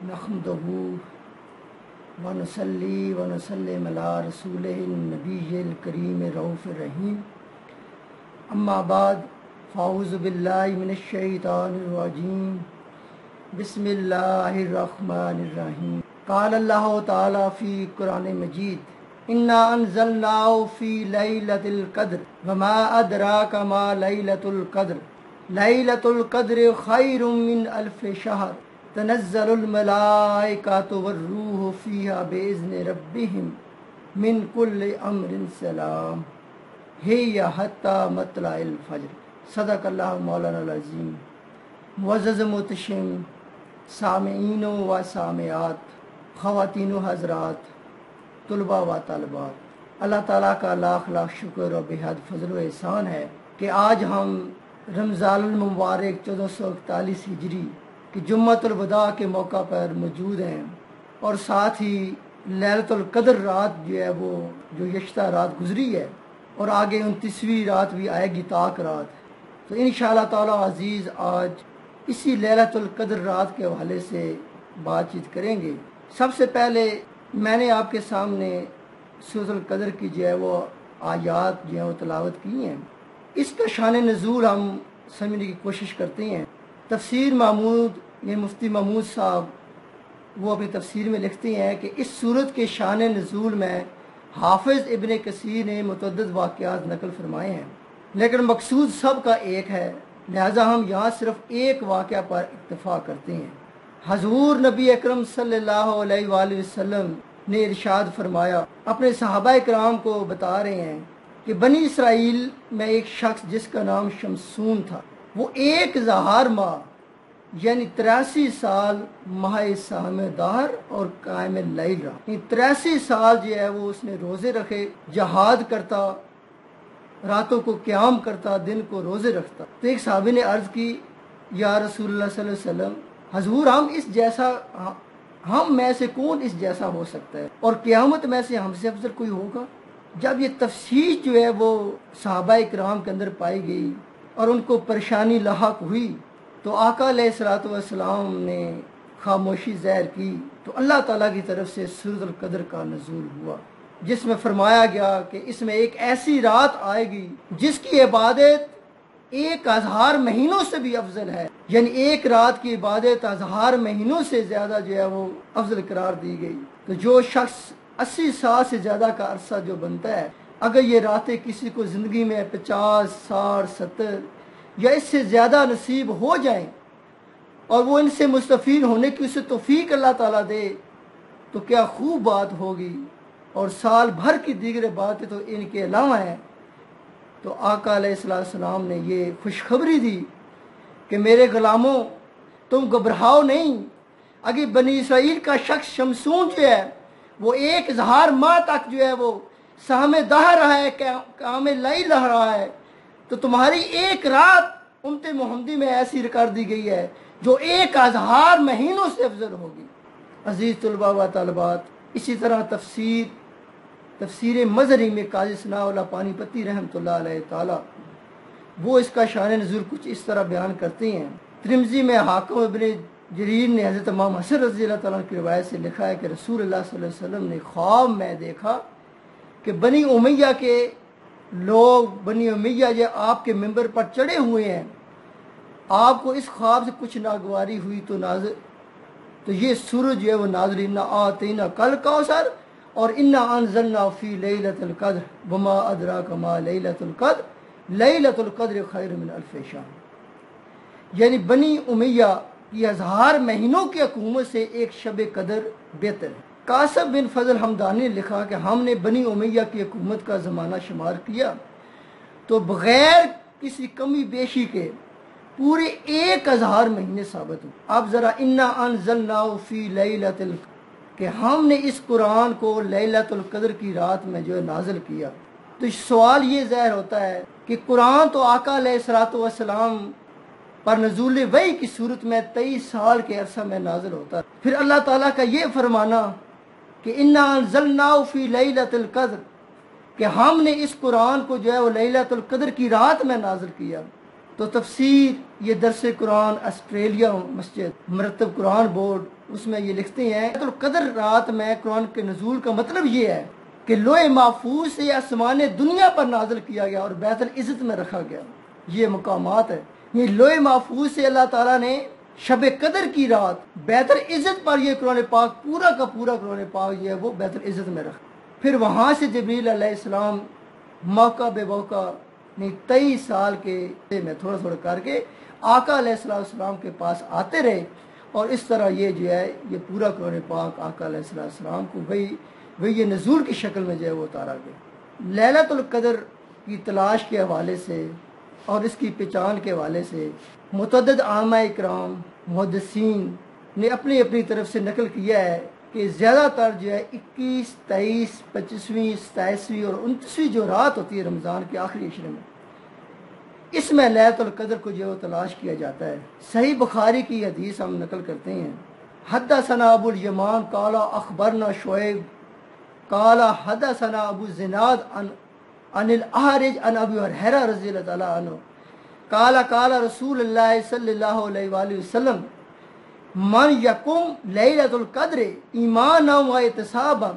نحمدہ ونصلی ونسلم علی رسولہ النبی الکریم رؤوف الرحیم اما بعد فاعوذ باللہ من الشیطان الرجیم بسم اللہ الرحمن الرحیم قال اللہ تعالی فی قرآن مجید انا انزلناہ فی لیلۃ القدر وما ادراک ما لیلۃ القدر لیلۃ القدر خیر من الف شہر تنزل الملائکۃ والروح فیہا بإذن ربہم من کل امر سلام ہی حتی مطلع الفجر۔ صدق اللہ مولانا العظیم۔ معزز محتشم سامعین و سامعات، خواتین و حضرات، طلباء و طالبات، اللہ تعالیٰ کا لاکھ لاکھ شکر اور بے حد فضل و احسان ہے کہ آج ہم رمضان المبارک 1441 ہجری کہ جمعۃ الوداع کے موقع پر موجود ہیں، اور ساتھ ہی لیلۃ القدر رات جو ہے وہ جو یکشتہ رات گزری ہے، اور آگے 29ویں رات بھی آئے گی طاق رات۔ تو انشاءاللہ تعالی عزیز آج اسی لیلۃ القدر رات کے حوالے سے بات چیت کریں گے۔ سب سے پہلے میں نے آپ کے سامنے سورۃ القدر کی جو ہے وہ آیات جو ہیں وہ تلاوت کی ہیں۔ اس کا شان نزول ہم سمجھنے کی کوشش کرتے ہیں۔ تفسیر محمود یہ مفتی محمود صاحب وہ اپنی تفسیر میں لکھتے ہیں کہ اس سورت کے شان نزول میں حافظ ابن کثیر نے متعدد واقعات نقل فرمائے ہیں، لیکن مقصود سب کا ایک ہے، لہذا ہم یہاں صرف ایک واقعہ پر اکتفا کرتے ہیں۔ حضور نبی اکرم صلی اللہ علیہ وآلہ وسلم نے ارشاد فرمایا، اپنے صحابہ کرام کو بتا رہے ہیں کہ بنی اسرائیل میں ایک شخص جس کا نام شمسون تھا، وہ 1000 ماہ یعنی 83 سال ماہ سہم دہر اور قائم اللیل رہا، یعنی 83 سال جو ہے وہ اس نے روزے رکھے، جہاد کرتا، راتوں کو قیام کرتا، دن کو روزے رکھتا۔ تو ایک صحابی نے عرض کی، یا رسول اللہ صلی اللہ علیہ وسلم، حضور ہم میں سے کون اس جیسا ہو سکتا ہے، اور قیامت میں سے ہم سے افضل کوئی ہوگا؟ جب یہ تفصیل جو ہے وہ صحابہ کرام کے اندر پائی گئی اور ان کو پریشانی لاحق ہوئی، تو آقا علیہ الصلوۃ والسلام نے خاموشی ظاہر کی، تو اللہ تعالیٰ کی طرف سے سورۃ القدر کا نزول ہوا، جس میں فرمایا گیا کہ اس میں ایک ایسی رات آئے گی جس کی عبادت 1000 مہینوں سے بھی افضل ہے، یعنی ایک رات کی عبادت 1000 مہینوں سے زیادہ جو ہے وہ افضل قرار دی گئی۔ تو جو شخص 80 سال سے زیادہ کا عرصہ جو بنتا ہے، اگر یہ راتیں کسی کو زندگی میں 50 60 70 یا اس سے زیادہ نصیب ہو جائیں اور وہ ان سے مستفید ہونے کی اسے توفیق اللہ تعالیٰ دے تو کیا خوب بات ہوگی، اور سال بھر کی دیگر باتیں تو ان کے علاوہ ہیں۔ تو آقا علیہ السلام نے یہ خوشخبری دی کہ میرے غلاموں تم گھبراؤ نہیں، اگر بنی اسرائیل کا شخص شمسون جو ہے وہ 1000 ماہ تک جو ہے وہ سہم دہر رہا ہے، قیام اللیل رہا ہے، تو تمہاری ایک رات امت محمدی میں ایسی کر دی گئی ہے جو 1000 مہینوں سے افضل ہوگی۔ عزیز طلباء و طالبات، اسی طرح تفسیر مظہری میں قاضی ثناء اللہ پانی پتی رحمۃ اللہ علیہ تعالی وہ اس کا شان نزول کچھ اس طرح بیان کرتے ہیں۔ ترمذی میں حاکم ابن جریر نے حضرت امام حسن رضی اللہ تعالیٰ کی روایت سے لکھا ہے کہ رسول اللہ صلی اللہ علیہ وسلم نے خواب میں دیکھا کہ بنی امیہ کے لوگ، بنی امیہ جو آپ کے ممبر پر چڑھے ہوئے ہیں، آپ کو اس خواب سے کچھ ناگواری ہوئی تو یہ سورج جو ہے وہ نازل، انا آتینا کل کوثر اور انا انزلنا فی لیلۃ القدر وما ادراک ما لیلۃ القدر لیلۃ القدر خیر من الف شہر، یعنی بنی امیہ کی 1000 مہینوں کی حکومت سے ایک شب قدر بہتر ہے۔ قاسم بن فضل حمدانی نے لکھا کہ ہم نے بنی امیہ کی حکومت کا زمانہ شمار کیا تو بغیر کسی کمی بیشی کے پورے 1000 مہینے ثابت ہو۔ اب ذرا انا انزلناہ فی لیلۃ القدر کہ ہم نے اس قرآن کو لیلۃ القدر کی رات میں جو ہے نازل کیا، تو سوال یہ ظاہر ہوتا ہے کہ قرآن تو آقا علیہ الصلوۃ والسلام پر نزول وحی کی صورت میں 23 سال کے عرصہ میں نازل ہوتا ہے، پھر اللہ تعالیٰ کا یہ فرمانا کہ انا انزلناہ فی لیلۃ القدر کہ ہم نے اس قرآن کو جو ہے وہ لیلۃ القدر کی رات میں نازل کیا، تو تفسیر یہ درس قرآن آسٹریلیا مسجد مرتب قرآن بورڈ اس میں یہ لکھتے ہیں تو قدر رات میں قرآن کے نزول کا مطلب یہ ہے کہ لوح محفوظ سے آسمان دنیا پر نازل کیا گیا اور بیت العزت میں رکھا گیا. یہ مقامات ہے. یہ لوح محفوظ سے اللہ تعالیٰ نے شب قدر کی رات بیت العزت پر یہ قرآن پاک پورا کا پورا قرآن پاک جو ہے وہ بیت العزت میں رکھا. پھر وہاں سے جبریل علیہ السلام موقع بے موقع 23 سال کے میں تھوڑا تھوڑا کر کے آقا علیہ السلام کے پاس آتے رہے اور اس طرح یہ جو ہے یہ پورا قرآن پاک آقا علیہ السلام کو وہی نزول کی شکل میں جو ہے وہ اتارا گیا. لیلۃ القدر کی تلاش کے حوالے سے اور اس کی پہچان کے حوالے سے متعدد علماء اکرام محدثین نے اپنی اپنی طرف سے نقل کیا ہے کہ زیادہ تر جو ہے 21، 23، 25، 27 اور 29 جو رات ہوتی ہے رمضان کے آخری عشرے میں اس میں لیلۃ القدر کو جو تلاش کیا جاتا ہے. صحیح بخاری کی حدیث ہم نقل کرتے ہیں. حدثنا ابو الیمان قال اخبرنا شعیب قال حدثنا ابو زناد عن الاحرج عن ابی ہریرہ رضی اللہ تعالی عنہ قال قال رسول اللہ صلی اللہ علیہ وآلہ وسلم من یقم لیلۃ القدر ایمانا و احتسابا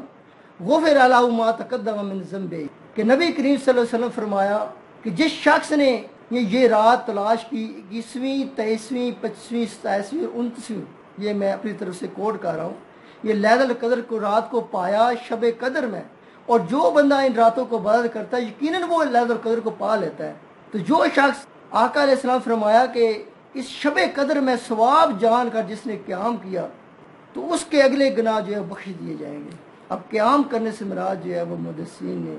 غفر له ما تقدم من ذنبہ کہ نبی کریم صلی اللہ علیہ وسلم فرمایا کہ جس شخص نے یہ رات تلاش کی 21ویں 23ویں 25ویں 27ویں اور 29ویں یہ میں اپنی طرف سے کوٹ کر رہا ہوں یہ لیلۃ القدر کو رات کو پایا شب قدر میں اور جو بندہ ان راتوں کو عبادت کرتا ہے یقیناً وہ لیلۃ القدر کو پا لیتا ہے. تو جو شخص آقا علیہ السلام فرمایا کہ اس شب قدر میں ثواب جان کر جس نے قیام کیا تو اس کے اگلے گناہ جو ہے بخش دیے جائیں گے. اب قیام کرنے سے مراد جو ہے وہ محدثین نے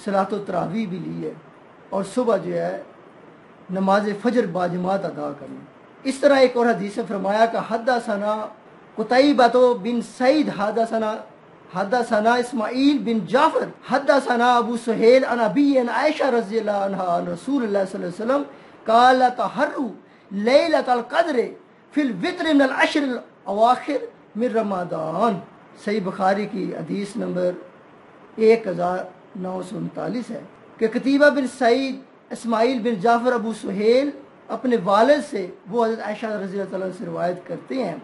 صلاۃ التراویح بھی لی ہے اور صبح جو ہے نماز فجر باجماعت ادا کرنا. اس طرح ایک اور حدیث میں فرمایا کہ حدثنا قتیبۃ بن سعید حدثنا اسماعیل بن جعفر حدثنا ابو سہیل عن ابی عن عائشہ رضی اللہ عنہا عن رسول اللہ صلی اللہ علیہ وسلم قال تحروا لیلۃ القدر فی الوتر من العشر الاواخر من رمضان. صحیح بخاری کی حدیث نمبر 1939 ہے کہ قتیبہ بن سعید اسماعیل بن جعفر ابو سہیل اپنے والد سے وہ حضرت عائشہ رضی اللہ تعالیٰ سے روایت کرتے ہیں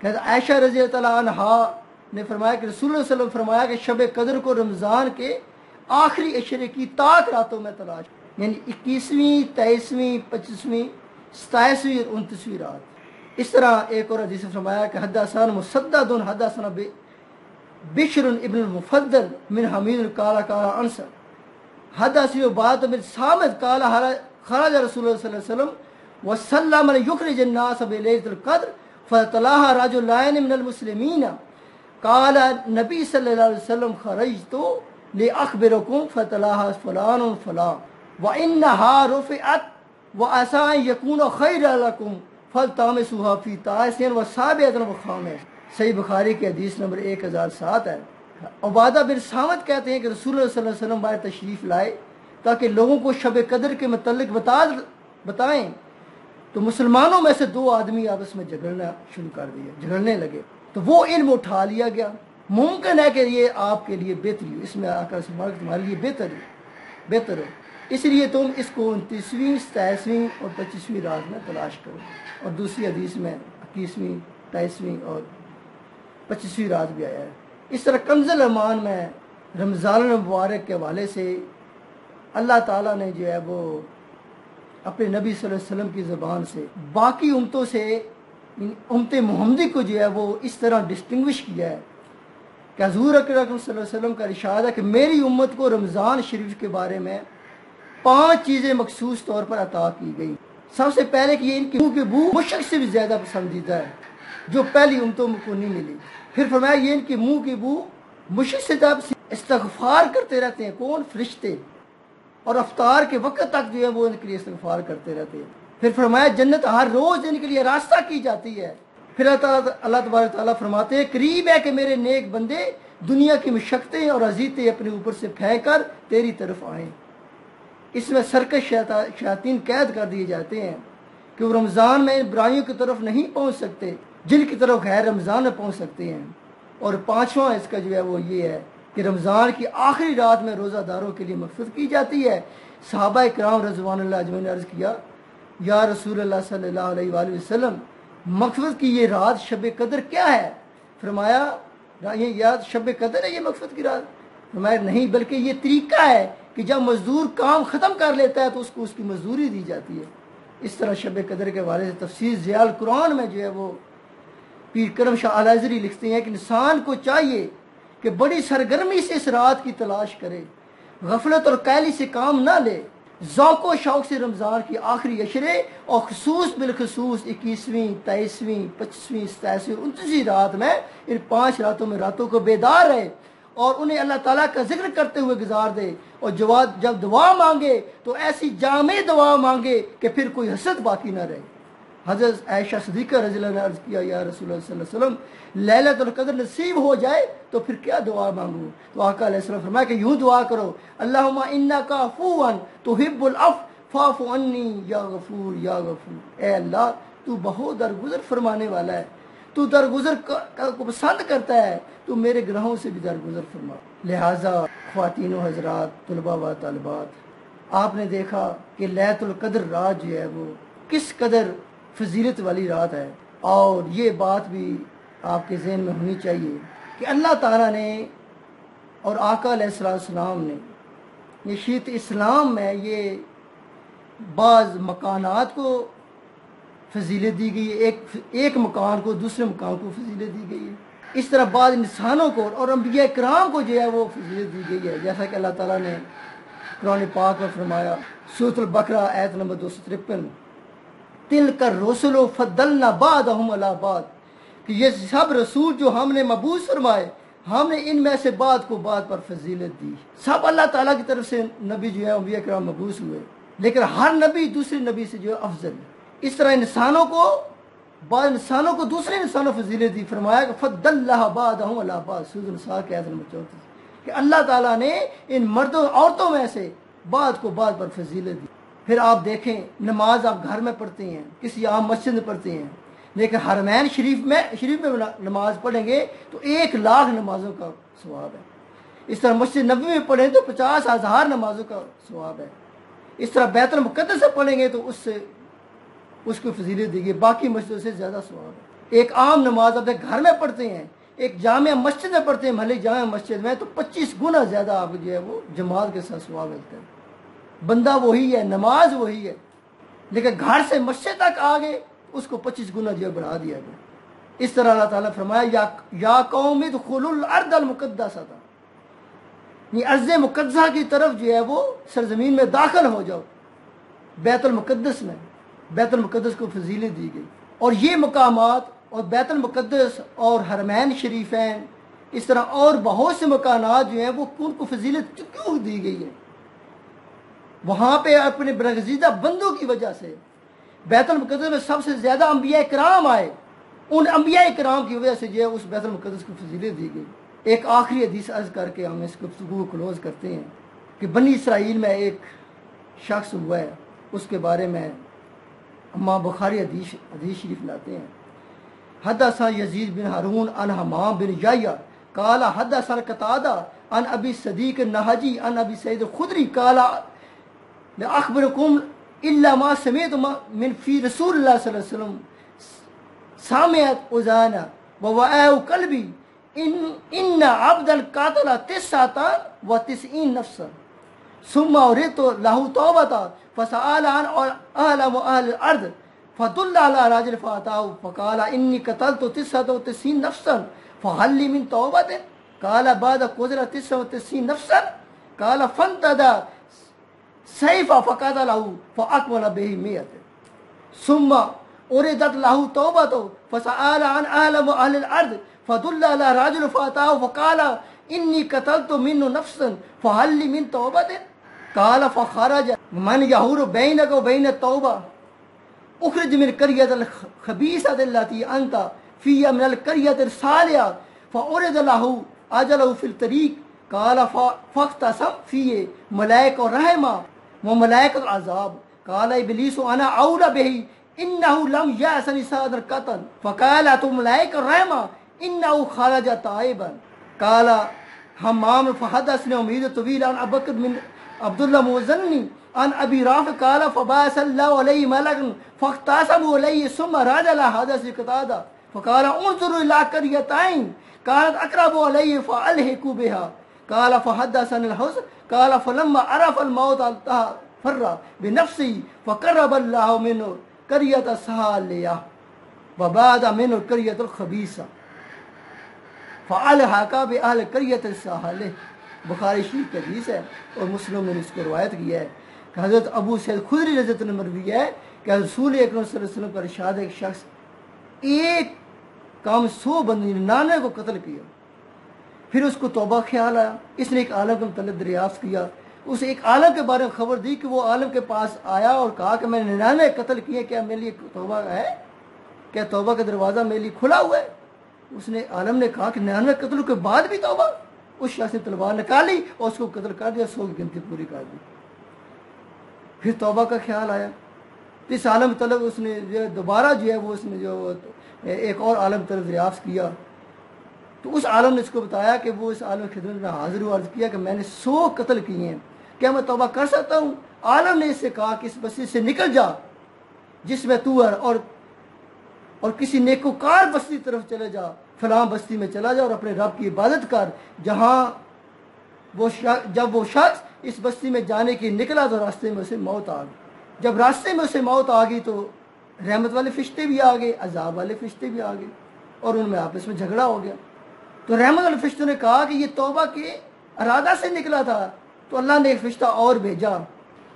کہ حضرت عائشہ رضی اللہ تعالیٰ عنہا نے فرمایا کہ رسول اللہ صلی اللہ علیہ وسلم فرمایا کہ شب قدر کو رمضان کے آخری عشرے کی طاق راتوں میں تلاش یعنی 21ویں 23ویں 25ویں 27ویں اور 29ویں رات. اس طرح ایک اور حدیث فرمایا کہ حدثنا مسدد حدثنا بشر ابن المفضل من حمید قال قال انس حدثني عبادة بن صامت قال خرج رسول الله صلى الله عليه وسلم وسلم يخرج الناس بليلة القدر فتلاها رجلان من المسلمين قال النبي صلى الله عليه وسلم خرجت لأخبركم فتلاها فلان فلان وإنها رفعت وعسى أن يكون خيرا لكم فالتمسوها في تاسع وسابع وخامس. صحیح بخاری کی حدیث نمبر 1007 ہے. عبادہ بن صامت کہتے ہیں کہ رسول اللہ صلی اللہ علیہ وسلم باہر تشریف لائے تاکہ لوگوں کو شب قدر کے متعلق بتائیں تو مسلمانوں میں سے 2 آدمی آپس میں جھگڑنے لگے تو وہ علم اٹھا لیا گیا. ممکن ہے کہ یہ آپ کے لیے بہتری ہو اس میں آ کر تمہارے لیے بہتر ہو اس لیے تم اس کو 29ویں 27ویں اور 25ویں رات میں تلاش کرو. اور دوسری حدیث میں 21ویں 23ویں اور 25ویں رات بھی آیا ہے. اس طرح کنز الامان میں رمضان المبارک کے حوالے سے اللہ تعالیٰ نے جو ہے وہ اپنے نبی صلی اللہ علیہ وسلم کی زبان سے باقی امتوں سے امت محمدی کو جو ہے وہ اس طرح ڈسٹنگوش کیا ہے کہ حضور اکرم صلی اللہ علیہ وسلم کا ارشاد ہے کہ میری امت کو رمضان شریف کے بارے میں 5 چیزیں مخصوص طور پر عطا کی گئی. سب سے پہلے کہ یہ ان کی منہ کی بو مشک سے بھی زیادہ پسندیدہ ہے جو پہلی امتوں کو نہیں ملی. پھر فرمایا یہ ان کی منہ کی بو مشک سے جب استغفار کرتے رہتے ہیں کون فرشتے اور افطار کے وقت تک جو ہے وہ ان کے لیے استغفار کرتے رہتے ہیں. پھر فرمایا جنت ہر روز ان کے لیے راستہ کی جاتی ہے. پھر اللہ تبارک تعالیٰ فرماتے ہیں قریب ہے کہ میرے نیک بندے دنیا کی مشقتیں اور اذیتیں اپنے اوپر سے پھینک کر تیری طرف آئیں. اس میں سرکش شیاطین قید کر دیے جاتے ہیں کہ وہ رمضان میں برائیوں کی طرف نہیں پہنچ سکتے جن کی طرف غیر رمضان میں پہنچ سکتے ہیں. اور 5واں اس کا جو ہے وہ یہ ہے کہ رمضان کی آخری رات میں روزہ داروں کے لیے مغفرت کی جاتی ہے۔ صحابہ کرام رضوان اللہ اجمعین نے عرض کیا یا رسول اللہ صلی اللہ علیہ وآلہ وسلم مغفرت کی یہ رات شب قدر کیا ہے؟ فرمایا یہ یاد شب قدر ہے یہ مغفرت کی رات؟ فرمایا نہیں، بلکہ یہ طریقہ ہے کہ جب مزدور کام ختم کر لیتا ہے تو اس کو اس کی مزدوری دی جاتی ہے۔ اس طرح شب قدر کے بارے سے تفسیر ضیاء القرآن میں جو ہے وہ پیر کرم شاہ الازری لکھتے ہیں کہ انسان کو چاہیے کہ بڑی سرگرمی سے اس رات کی تلاش کرے، غفلت اور کیلی سے کام نہ لے، ذوق و شوق سے رمضان کی آخری عشرے اور خصوص بالخصوص 21ویں 23ویں 25ویں 27ویں اور 29ویں رات میں ان 5 راتوں میں راتوں کو بیدار رہے اور انہیں اللہ تعالیٰ کا ذکر کرتے ہوئے گزار دے، اور جب دعا مانگے تو ایسی جامع دعا مانگے کہ پھر کوئی حسد باقی نہ رہے۔ حضرت عائشہ صدیقہ رضی اللہ عنہا نے عرض کیا یا رسول اللہ صلی اللہ علیہ وسلم لیلۃ القدر نصیب ہو جائے تو پھر کیا دعا مانگوں؟ تو آقا علیہ السلام فرمایا کہ یوں دعا کرو اللہم انک عفو تحب العفو فاعف عنی یا غفور یا غفور، اے اللہ تو بہت درگزر فرمانے والا ہے، تو درگزر کو پسند کرتا ہے، تو میرے گناہوں سے بھی درگزر فرما۔ لہٰذا خواتین و حضرات، طلباء و طالبات، آپ نے دیکھا کہ لیلۃ القدر رات جو ہے وہ کس قدر فضیلت والی رات ہے، اور یہ بات بھی آپ کے ذہن میں ہونی چاہیے کہ اللہ تعالیٰ نے اور آقا علیہ السلام نے یہ شریعت اسلام میں یہ بعض مکانات کو فضیلت دی گئی ہے، ایک مکان کو دوسرے مکان کو فضیلت دی گئی ہے، اس طرح بعض انسانوں کو اور انبیاء کرام کو جو ہے وہ فضیلت دی گئی ہے، جیسا کہ اللہ تعالیٰ نے قرآن پاک میں فرمایا سورۃ البقرہ آیت نمبر 253 تلک الرسل فضلنا بعضهم علی بعض، کہ یہ سب رسول جو ہم نے مبعوث فرمائے ہم نے ان میں سے بعض کو بعض پر فضیلت دی۔ سب اللہ تعالیٰ کی طرف سے نبی جو ہے انبیاء کرام مبعوث ہوئے، لیکن ہر نبی دوسرے نبی سے جو ہے افضل ہے۔ اس طرح انسانوں کو بعض انسانوں کو دوسرے انسانوں فضیلت دی، فرمایا کہ فضلنا بعضهم علی بعض، سورۃ النساء کی آیت نمبر 34، کہ اللہ تعالیٰ نے ان مردوں عورتوں میں سے بعض کو بعض پر فضیلت دی۔ پھر آپ دیکھیں نماز آپ گھر میں پڑھتے ہیں، کسی عام مسجد میں پڑھتے ہیں، لیکن حرمین شریف میں نماز پڑھیں گے تو 1,00,000 نمازوں کا ثواب ہے۔ اس طرح مسجد نبوی میں پڑھیں تو 50,000 نمازوں کا ثواب ہے۔ اس طرح بیت المقدس سے پڑھیں گے تو اس کو فضیلت دی گئی، باقی مسجدوں سے زیادہ ثواب ہے۔ ایک عام نماز اپنے گھر میں پڑھتے ہیں، ایک جامع مسجد میں پڑھتے ہیں، محلے جامع مسجد میں، تو 25 گنا زیادہ آپ جو ہے وہ جماعت کے ساتھ ثواب ملتا ہے۔ بندہ وہی ہے، نماز وہی ہے، لیکن گھر سے مسجد تک آگے اس کو 25 گنا جو بڑھا دیا گیا۔ اس طرح اللہ تعالیٰ فرمایا یا قوم ادخلوا الارض المقدسہ، یہ ارض مقدسہ کی طرف جو ہے وہ سرزمین میں داخل ہو جاؤ، بیت المقدس میں، بیت المقدس کو فضیلت دی گئی۔ اور یہ مقامات اور بیت المقدس اور حرمین شریفین، اس طرح اور بہت سے مکانات جو ہیں وہ ان کو فضیلت کیوں دی گئی ہے؟ وہاں پہ اپنے برگزیدہ بندوں کی وجہ سے بیت المقدس میں سب سے زیادہ انبیاء کرام آئے، ان انبیاء کرام کی وجہ سے جو ہے اس بیت المقدس کو فضیلت دی گئی۔ ایک آخری حدیث عرض کر کے ہم اس گفتگو کو کلوز کرتے ہیں کہ بنی اسرائیل میں ایک شخص ہوا ہے، اس کے بارے میں امام بخاری حدیث شریف لاتے ہیں۔ حدثنا یزید بن ہارون عن حمام بن یحییٰ قال حدثنا قتادہ عن ابی صدیق النہجی عن ابی سعید الخدری قال لا اخبرکم الا ما سمعت من فی رسول اللہ صلی اللہ علیہ وسلم سامعت اذانا ووعاء قلبی ان عبد القاتل 99 نفسا ثم اردت له توبة فسأل عن اعلم اهل الارض فدل على رجل فاتاه فقال اني قتلت 99 نفسا فهل لي من توبة؟ قال بعد قتل 99 نفسا قال فانتدى سيفا فقتله فأكمل به 100 ثم أردت له توبته فسأل عن أعلم أهل الأرض فدل على رجل فأتاه فقال إني قتلت منه نفسا فهل لي من توبة؟ قال فخرج من يحول بينك وبين التوبة اخرج من القرية الخبيثة التي أنت فيها من القرية الصالحة فأرد له أجله في الطريق قال فاختصم فيه ملائكة الرحمة وملائكة العذاب قال إبليس أنا أولى به إنه لم يأسني ساد القتل فقالت ملائكة الرحمة إنه خرج تائبا قال حمام فحدثني أمير طويل عن أبي بكر من عبد الله موزني عن أبي رافع قال فبعث الله عليه ملكا فاختصموا عليه ثم رجل حدث قتادة فقال انظروا إلى قريتين كانت أقرب عليه فألحقوا بها قال فحدثني الحسن قال فلما عرف الموت فر بنفسه فقرب الله منه قرية صالحة وبعد منه القرية الخبيثة فألحق بأهل قرية الصالحة بخاری شریف کی حدیث ہے اور مسلم نے اس کو روایت کیا ہے کہ حضرت ابو سعید خدری رضی اللہ عنہ مروی ہے کہ رسول اکرم صلی اللہ علیہ وسلم کا ارشاد ہے ایک شخص ایک کام 100 بندی 99 کو قتل کیا، پھر اس کو توبہ خیال آیا، اس نے ایک عالم کے متعلق دریافت کیا، اسے ایک عالم کے بارے میں خبر دی کہ وہ عالم کے پاس آیا اور کہا کہ میں نے 99 قتل کیے، کیا میرے لیے توبہ ہے؟ کیا توبہ کا دروازہ میرے لیے کھلا ہوا ہے؟ اس نے عالم نے کہا کہ 99 قتل کے بعد بھی توبہ؟ اس شخص نے تلوار نکالی اور اس کو قتل کر دیا، 100 کی گنتی پوری کر دی۔ پھر توبہ کا خیال آیا، اس عالم طلب اس نے دوبارہ جو ہے وہ اس نے جو ایک اور عالم طلب دریافت کیا، تو اس عالم نے اس کو بتایا کہ وہ اس عالم کی خدمت میں حاضر ہوا، عرض کیا کہ میں نے 100 قتل کیے ہیں، کیا میں توبہ کر سکتا ہوں؟ عالم نے اس سے کہا کہ اس بستی سے نکل جا جس میں تو ہے اور کسی نیکوکار بستی کی طرف چلے جا، فلاں بستی میں چلا جا اور اپنے رب کی عبادت کر، جہاں جب وہ شخص اس بستی میں جانے کی نکلا تو راستے میں اسے موت آ گئی، جب راستے میں اسے موت آ گئی تو رحمت والے فرشتے بھی آ گئے، عذاب والے فرشتے بھی آ گئے اور ان میں آپس میں جھگڑا ہو گیا۔ تو رحمت والے فرشتوں نے کہا کہ یہ توبہ کے ارادہ سے نکلا تھا، تو اللہ نے ایک فرشتہ اور بھیجا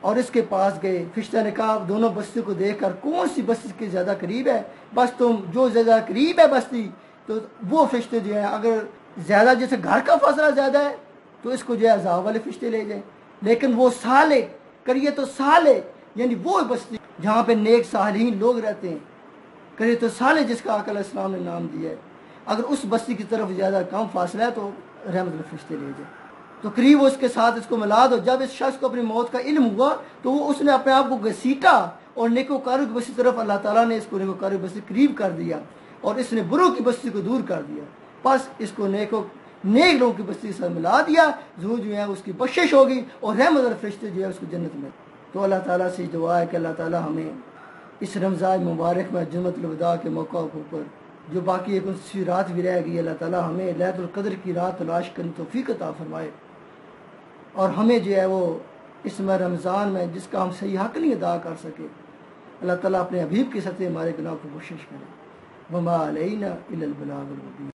اور اس کے پاس گئے، فرشتہ نے کہا دونوں بستیوں کو دیکھ کر کون سی بستی کے زیادہ قریب ہے، بس تم جو زیادہ قریب ہے بستی تو وہ فرشتے جو ہیں اگر زیادہ جیسے گھر کا فاصلہ زیادہ ہے تو اس کو جو ہے عذاب والے فرشتے لے جائیں، لیکن وہ صالح قریۃ صالح یعنی وہ بستی جہاں پہ نیک صالحین لوگ رہتے ہیں، قریۃ صالح جس کا آقا علیہ السلام نے نام دیا ہے، اگر اس بستی کی طرف زیادہ کم فاصلہ ہے تو رحمت اللہ فرشتے لے جائیں، تو قریب اس کے ساتھ اس کو ملا دو۔ جب اس شخص کو اپنی موت کا علم ہوا تو وہ اس نے اپنے آپ کو گھسیٹا اور نیکوکاروں کی بستی طرف اللہ تعالیٰ نے اس کو نیکوکاروں کی بستی قریب کر دیا اور اس نے بروں کی بستی کو دور کر دیا، بس اس کو نیک لوگوں کی بستی سے ملا دیا، ضرور جو ہے اس کی بخشش ہوگی اور رحمت اور فرشتے جو ہے اس کو جنت میں۔ تو اللہ تعالیٰ سے دعا ہے کہ اللہ تعالیٰ ہمیں اس رمضان مبارک میں جمعۃ الوداع کے موقع کے اوپر جو باقی ایک 29 رات بھی رہ گئی، اللہ تعالیٰ ہمیں لیلۃ القدر کی رات تلاش کرنے توفیق عطا فرمائے اور ہمیں جو ہے وہ اس میں رمضان میں جس کا ہم صحیح حق نہیں ادا کر سکے، اللہ تعالیٰ اپنے حبیب کے سطح ہمارے گناہ کو بخشش کرے۔ وما علینا الا البلاغ المبین۔